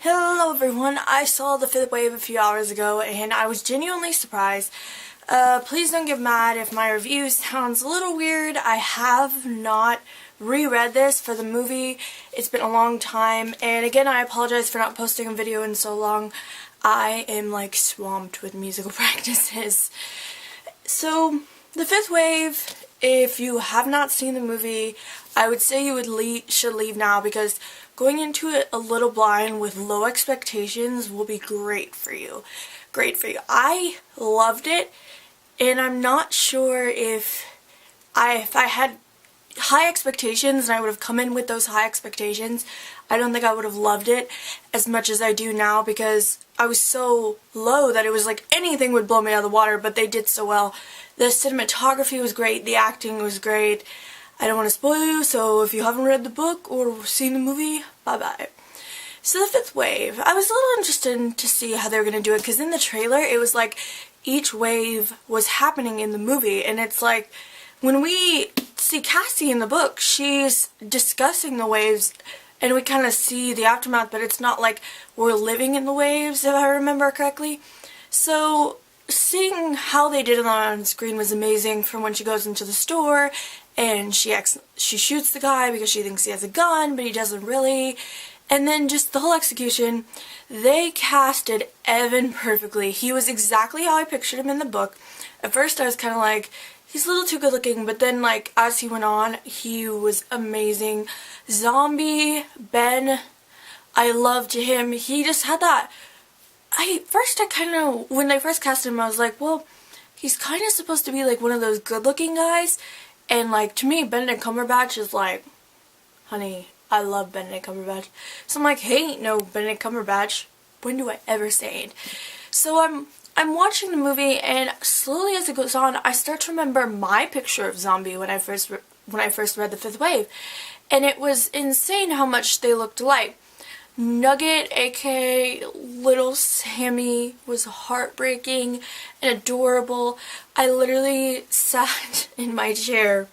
Hello everyone, I saw the fifth wave a few hours ago and I was genuinely surprised. Please don't get mad if my review sounds a little weird. I have not reread this for the movie. It's been a long time, and again I apologize for not posting a video in so long. I am like swamped with musical practices. So, the fifth wave, if you have not seen the movie, I would say you should leave now, because going into it a little blind with low expectations will be great for you. Great for you. I loved it, and I'm not sure if I had high expectations and I would have come in with those high expectations, I don't think I would have loved it as much as I do now, because I was so low that it was like anything would blow me out of the water, but they did so well. The cinematography was great, the acting was great. I don't want to spoil you, so if you haven't read the book or seen the movie, bye-bye. So the fifth wave, I was a little interested to see how they were going to do it, because in the trailer it was like each wave was happening in the movie, and it's like when we see Cassie in the book, she's discussing the waves and we kind of see the aftermath, but it's not like we're living in the waves, if I remember correctly. So seeing how they did it on screen was amazing, from when she goes into the store and she shoots the guy because she thinks he has a gun, but he doesn't really. And then just the whole execution, they casted Evan perfectly. He was exactly how I pictured him in the book. At first I was kind of like, he's a little too good looking, but then like as he went on, he was amazing. Zombie, Ben, I loved him. He just had that, when they first cast him, I was like, well, he's kind of supposed to be like one of those good looking guys. And like, to me, Benedict Cumberbatch is like, honey, I love Benedict Cumberbatch. So I'm like, hey, no, Benedict Cumberbatch, when do I ever say it? So I'm watching the movie, and slowly as it goes on, I start to remember my picture of Zombie when I first read The Fifth Wave. And it was insane how much they looked alike. Nugget, aka Little Sammy, was heartbreaking and adorable. I literally sat in my chair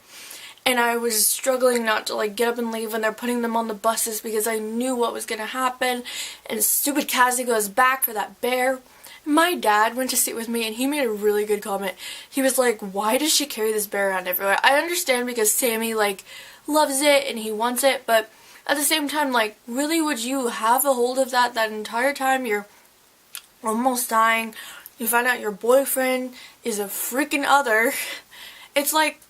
and I was struggling not to like get up and leave when they're putting them on the buses, because I knew what was gonna happen. And stupid Cassie goes back for that bear. My dad went to see it with me and he made a really good comment. He was like, why does she carry this bear around everywhere? I understand, because Sammy like loves it and he wants it, but at the same time, like, really, would you have a hold of that entire time? You're almost dying. You find out your boyfriend is a freaking other. It's like,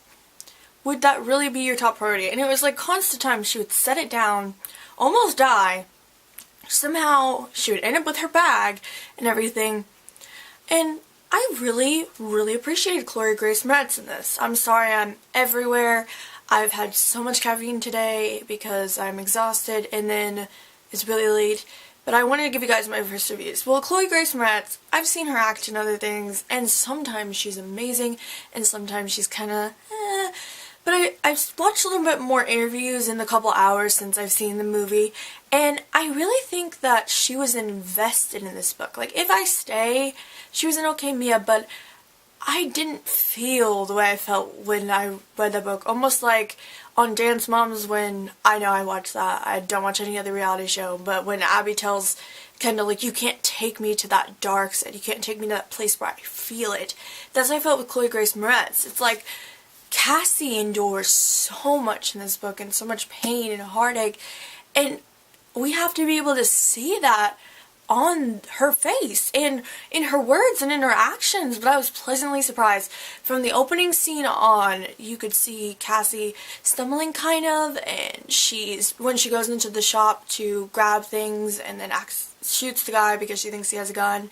would that really be your top priority? And it was like constant time she would set it down, almost die. Somehow she would end up with her bag and everything. And I really, really appreciated Chloe Grace Moretz in this. I'm sorry I'm everywhere. I've had so much caffeine today because I'm exhausted, and then it's really late. But I wanted to give you guys my first reviews. Well, Chloe Grace Moretz, I've seen her act in other things, and sometimes she's amazing, and sometimes she's kind of But I've watched a little bit more interviews in the couple hours since I've seen the movie, and I really think that she was invested in this book. Like, if I stay, she was an okay Mia, but I didn't feel the way I felt when I read the book. Almost like on Dance Moms, when I know I watch that. I don't watch any other reality show, but when Abby tells Kendall, like, you can't take me to that dark side, you can't take me to that place where I feel it. That's how I felt with Chloe Grace Moretz. It's like Cassie endures so much in this book, and so much pain and heartache, and we have to be able to see that on her face and in her words and in her actions. But I was pleasantly surprised. From the opening scene on, you could see Cassie stumbling kind of, and when she goes into the shop to grab things and then shoots the guy because she thinks he has a gun.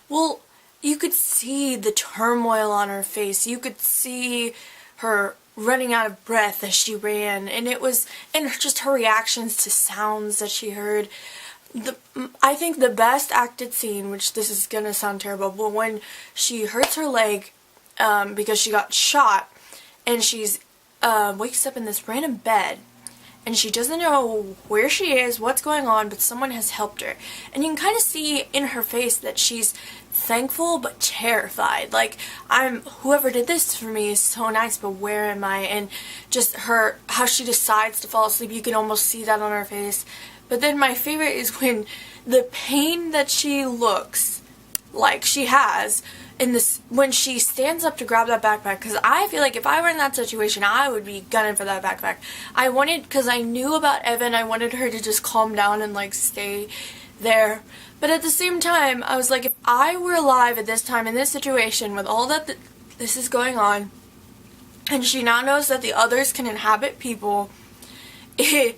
Well, you could see the turmoil on her face. You could see her running out of breath as she ran, and just her reactions to sounds that she heard. I think the best acted scene, which this is gonna sound terrible, but when she hurts her leg because she got shot, and she's wakes up in this random bed, and she doesn't know where she is, what's going on, but someone has helped her. And you can kind of see in her face that she's thankful but terrified. Like, whoever did this for me is so nice, but where am I? And just how she decides to fall asleep, you can almost see that on her face. But then my favorite is when the pain that she looks like she has when she stands up to grab that backpack, because I feel like if I were in that situation, I would be gunning for that backpack. Because I knew about Evan, I wanted her to just calm down and like stay there. But at the same time, I was like, if I were alive at this time in this situation with all that this is going on, and she now knows that the others can inhabit people, it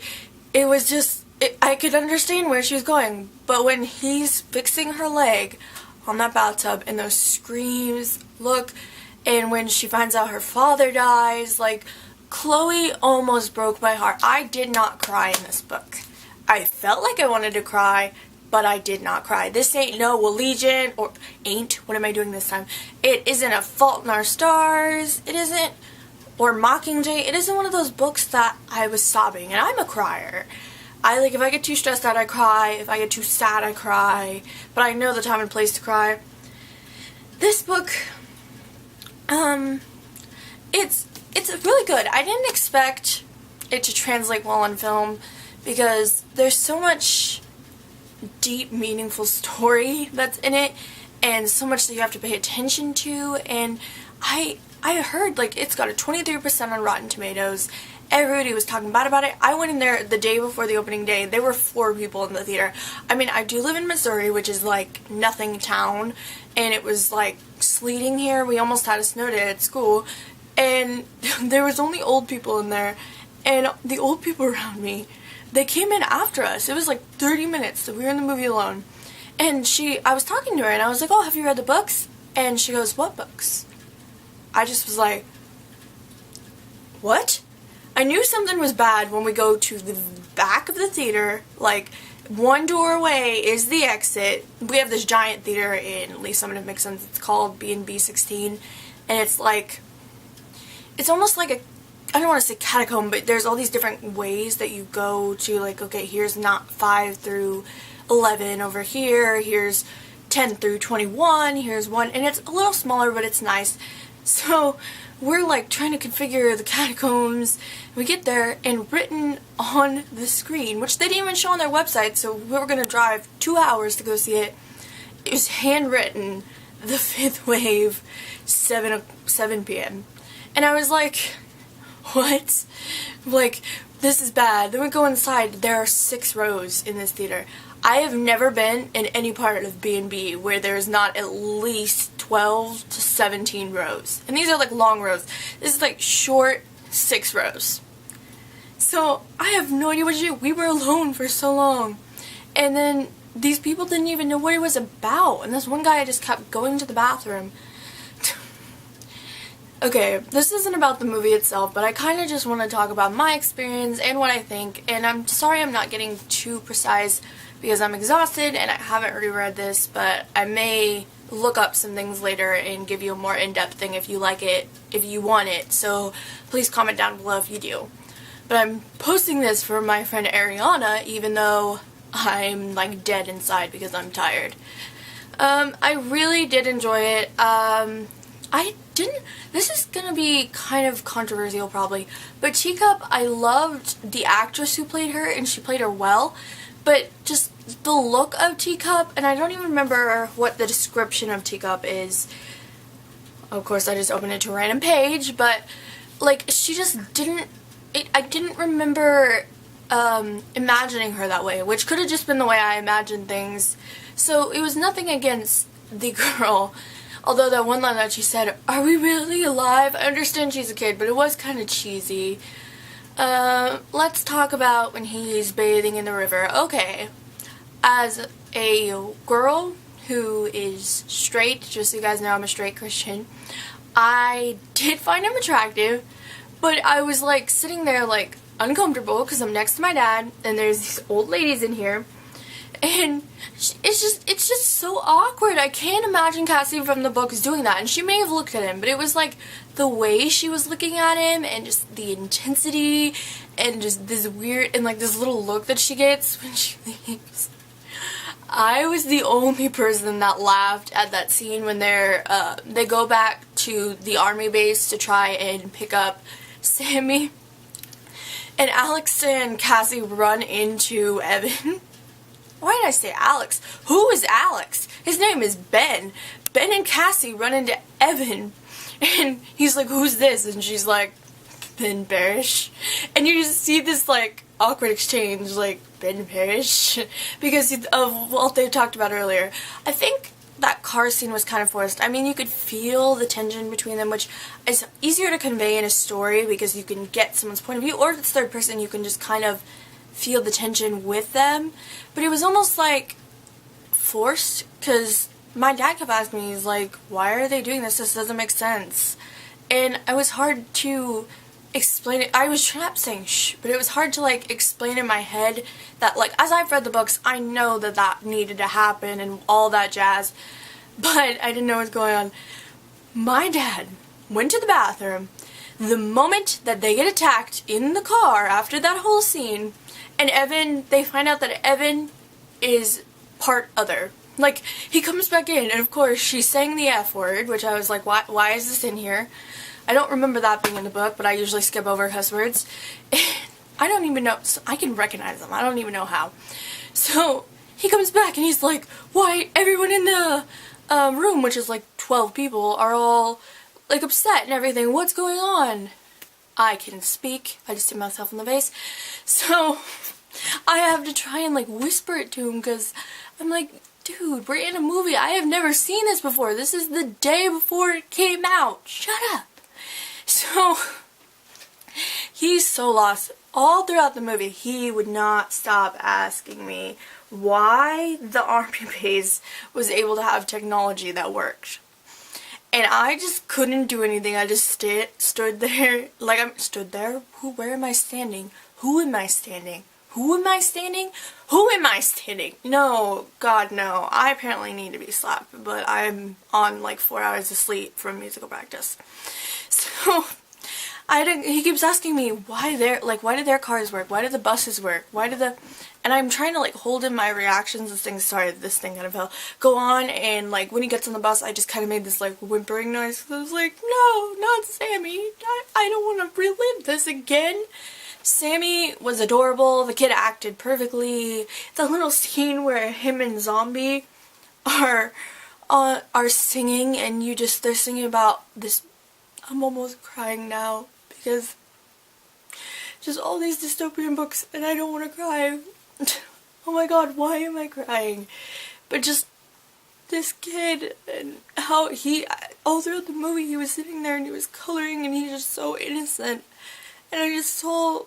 was just, I could understand where she was going. But when he's fixing her leg on that bathtub and those screams, and when she finds out her father dies, like, Chloe almost broke my heart. I did not cry in this book. I felt like I wanted to cry, but I did not cry. This ain't no Allegiant, or ain't, what am I doing this time? It isn't A Fault in Our Stars, it isn't, or Mockingjay. It isn't one of those books that I was sobbing, and I'm a crier. If I get too stressed out, I cry. If I get too sad, I cry. But I know the time and place to cry. This book, it's really good. I didn't expect it to translate well on film, because there's so much deep, meaningful story that's in it, and so much that you have to pay attention to. And I heard, like, it's got a 23% on Rotten Tomatoes. Everybody was talking bad about it. I went in there the day before the opening day. There were 4 people in the theater. I mean, I do live in Missouri, which is like nothing town, and it was like sleeting here. We almost had a snow day at school, and there was only old people in there, and the old people around me, they came in after us. It was like 30 minutes that we were in the movie alone. And I was talking to her, and I was like, oh, have you read the books? And she goes, what books? I just was like, what? I knew something was bad when we go to the back of the theater, like, one door away is the exit. We have this giant theater in Lee Summit, it makes sense. It's called B&B 16, and it's like, it's almost like I don't want to say catacomb, but there's all these different ways that you go to, like, okay, here's not 5 through 11 over here, here's 10 through 21, here's 1, and it's a little smaller, but it's nice. So we're like trying to configure the catacombs. We get there, and written on the screen, which they didn't even show on their website, so we were going to drive 2 hours to go see it. It was handwritten, The Fifth Wave, 7 p.m. And I was like, what? Like, this is bad. Then we go inside. There are 6 rows in this theater. I have never been in any part of B&B where there's not at least 12 to 17 rows. And these are like long rows. This is like short 6 rows. So I have no idea what to do. We were alone for so long. And then these people didn't even know what it was about. And this one guy just kept going to the bathroom. Okay, this isn't about the movie itself, but I kind of just want to talk about my experience and what I think. And I'm sorry I'm not getting too precise because I'm exhausted and I haven't reread this, but I may look up some things later and give you a more in-depth thing if you like it, if you want it. So please comment down below if you do. But I'm posting this for my friend Ariana, even though I'm like dead inside because I'm tired. I really did enjoy it. This is gonna be kind of controversial probably, but Teacup, I loved the actress who played her, and she played her well, but just the look of Teacup, and I don't even remember what the description of Teacup is. Of course, I just opened it to a random page, but like, she just didn't, I didn't remember imagining her that way, which could have just been the way I imagined things. So it was nothing against the girl. Although that one line that she said, "Are we really alive?" I understand she's a kid, but it was kind of cheesy. Let's talk about when he's bathing in the river. Okay, as a girl who is straight, just so you guys know I'm a straight Christian, I did find him attractive, but I was like sitting there like uncomfortable because I'm next to my dad and there's these old ladies in here. And it's just so awkward. I can't imagine Cassie from the books doing that. And she may have looked at him, but it was like the way she was looking at him and just the intensity and just this weird and like this little look that she gets when she leaves. I was the only person that laughed at that scene when they go back to the army base to try and pick up Sammy. And Alex and Cassie run into Evan. Why did I say Alex? Who is Alex? His name is Ben. Ben and Cassie run into Evan. And he's like, who's this? And she's like, Ben Parrish. And you just see this like awkward exchange, like, Ben Parrish. Because of what they talked about earlier. I think that car scene was kind of forced. I mean, you could feel the tension between them, which is easier to convey in a story because you can get someone's point of view, or if it's third person, you can just kind of feel the tension with them. But it was almost like forced, because my dad kept asking me, he's like, why are they doing this? This doesn't make sense. And it was hard to explain it. I was trapped saying shh, but it was hard to like explain in my head that like as I've read the books, I know that that needed to happen and all that jazz, but I didn't know what was going on. My dad went to the bathroom the moment that they get attacked in the car after that whole scene, and Evan, they find out that Evan is part other. Like, he comes back in, and of course she's saying the F word, which I was like, why is this in here? I don't remember that being in the book, but I usually skip over cuss words. I don't even know, so I can recognize them. I don't even know how. So he comes back and he's like, why everyone in the room, which is like 12 people, are all like upset and everything. What's going on? I can speak. I just hit myself in the face. So I have to try and like whisper it to him because I'm like, dude, we're in a movie. I have never seen this before. This is the day before it came out. Shut up. So he's so lost. All throughout the movie, he would not stop asking me why the army base was able to have technology that worked. And I just couldn't do anything. I just stood there. Like, I'm stood there. Where am I standing? Who am I standing? Who am I standing? Who am I standing? No, God, no. I apparently need to be slapped, but I'm on like 4 hours of sleep from musical practice. So he keeps asking me why do their cars work? Why do the buses work? And I'm trying to like hold in my reactions as things, sorry, this thing kind of fell, go on, and like when he gets on the bus, I just kind of made this like whimpering noise. I was like, no, not Sammy. I don't want to relive this again. Sammy was adorable. The kid acted perfectly. The little scene where him and Zombie are singing, and they're singing about this. I'm almost crying now because just all these dystopian books, and I don't want to cry. Oh my god, why am I crying? But just this kid and how all throughout the movie he was sitting there and he was coloring and he's just so innocent. And I just saw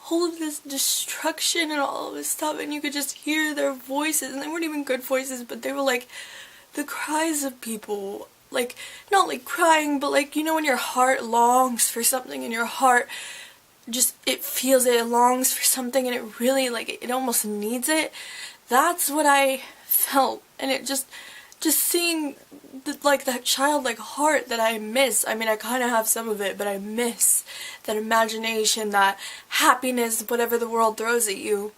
all of this destruction and all of this stuff, and you could just hear their voices, and they weren't even good voices, but they were like the cries of people. Like, not like crying, but like, you know, when your heart longs for something and your heart just, it feels it longs for something and it really, like, it almost needs it. That's what I felt. And it just seeing that childlike heart that I miss. I mean, I kind of have some of it, but I miss that imagination, that happiness, whatever the world throws at you.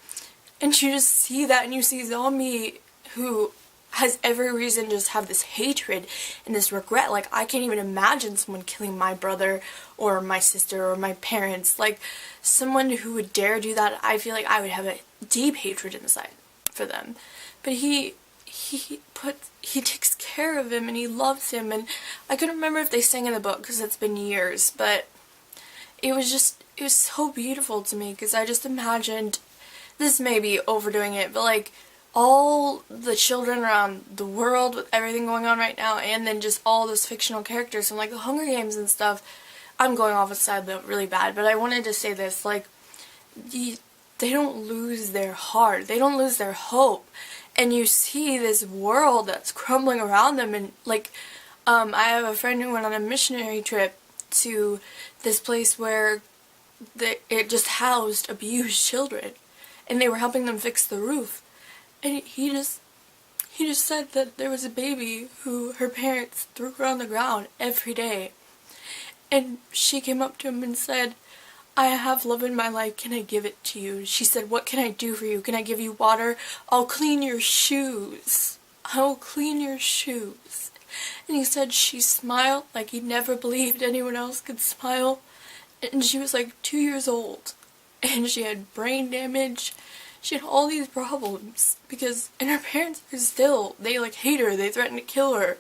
And you just see that, and you see Zombie, who has every reason to just have this hatred and this regret. Like, I can't even imagine someone killing my brother or my sister or my parents. Like, someone who would dare do that, I feel like I would have a deep hatred inside for them. But he takes care of him and he loves him, and I couldn't remember if they sang in the book because it's been years, but it was so beautiful to me because I just imagined, this may be overdoing it, but like all the children around the world with everything going on right now, and then just all those fictional characters from like the Hunger Games and stuff. I'm going off a side though really bad, but I wanted to say this, like, they don't lose their heart, they don't lose their hope, and you see this world that's crumbling around them. And like, I have a friend who went on a missionary trip to this place where it just housed abused children, and they were helping them fix the roof. and he just said that there was a baby who her parents threw her on the ground every day. And she came up to him and said, I have love in my life, can I give it to you? She said, what can I do for you? Can I give you water? I'll clean your shoes. I will clean your shoes. And he said she smiled like he never believed anyone else could smile. And she was like 2 years old. And she had brain damage. She had all these problems because, and her parents are still, they like hate her, they threaten to kill her.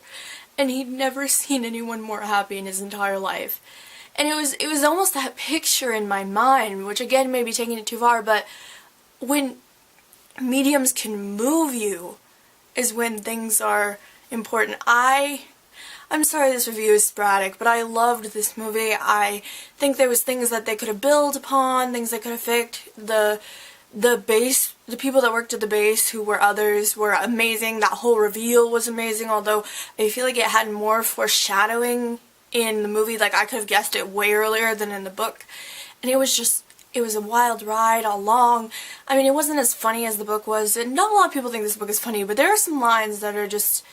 And he'd never seen anyone more happy in his entire life. And it was almost that picture in my mind, which again may be taking it too far, but when mediums can move you is when things are important. I'm sorry this review is sporadic, but I loved this movie. I think there was things that they could have built upon, things they could have fixed. The base, the people that worked at the base who were others were amazing. That whole reveal was amazing, although I feel like it had more foreshadowing in the movie. Like I could have guessed it way earlier than in the book. And it was a wild ride all along. I mean, it wasn't as funny as the book was, and not a lot of people think this book is funny, but there are some lines that are just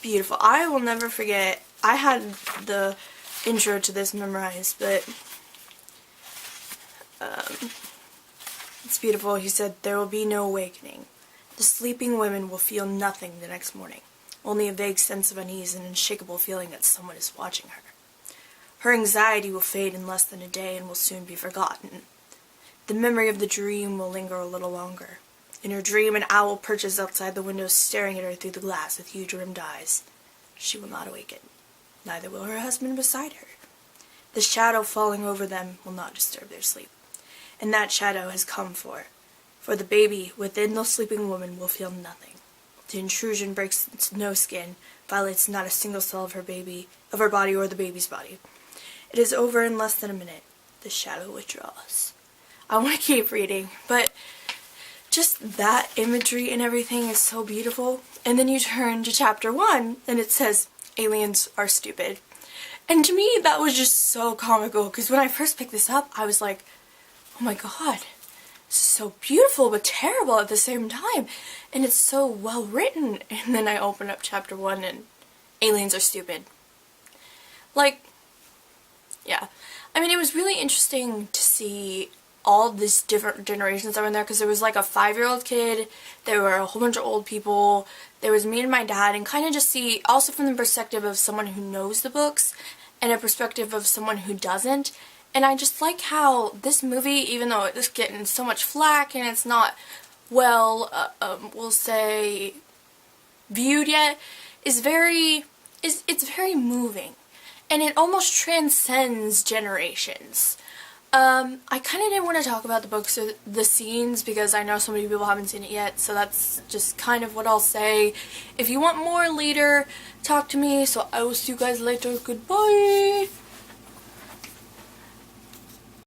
beautiful. I will never forget, I had the intro to this memorized, but it's beautiful. He said, there will be no awakening. The sleeping women will feel nothing the next morning, only a vague sense of unease and an unshakable feeling that someone is watching her. Her anxiety will fade in less than a day and will soon be forgotten. The memory of the dream will linger a little longer. In her dream, an owl perches outside the window staring at her through the glass with huge rimmed eyes. She will not awaken. Neither will her husband beside her. The shadow falling over them will not disturb their sleep. And that shadow has come for the baby within the sleeping woman will feel nothing. The intrusion breaks no skin, violates not a single cell of her body or the baby's body. It is over in less than a minute. The shadow withdraws. I want to keep reading, but just that imagery and everything is so beautiful. And then you turn to chapter 1 and it says, aliens are stupid. And to me that was just so comical, because when I first picked this up I was like, oh my god, this is so beautiful but terrible at the same time. And it's so well written. And then I open up chapter 1 and aliens are stupid. Like, yeah. I mean, it was really interesting to see all these different generations that were in there, because there was like a 5-year-old kid, there were a whole bunch of old people, there was me and my dad, and kind of just see, also from the perspective of someone who knows the books, and a perspective of someone who doesn't. And I just like how this movie, even though it's getting so much flack and it's not well, we'll say, viewed yet, it's very moving. And it almost transcends generations. I kind of didn't want to talk about the books or the scenes because I know so many people haven't seen it yet, so that's just kind of what I'll say. If you want more later, talk to me, so I will see you guys later. Goodbye!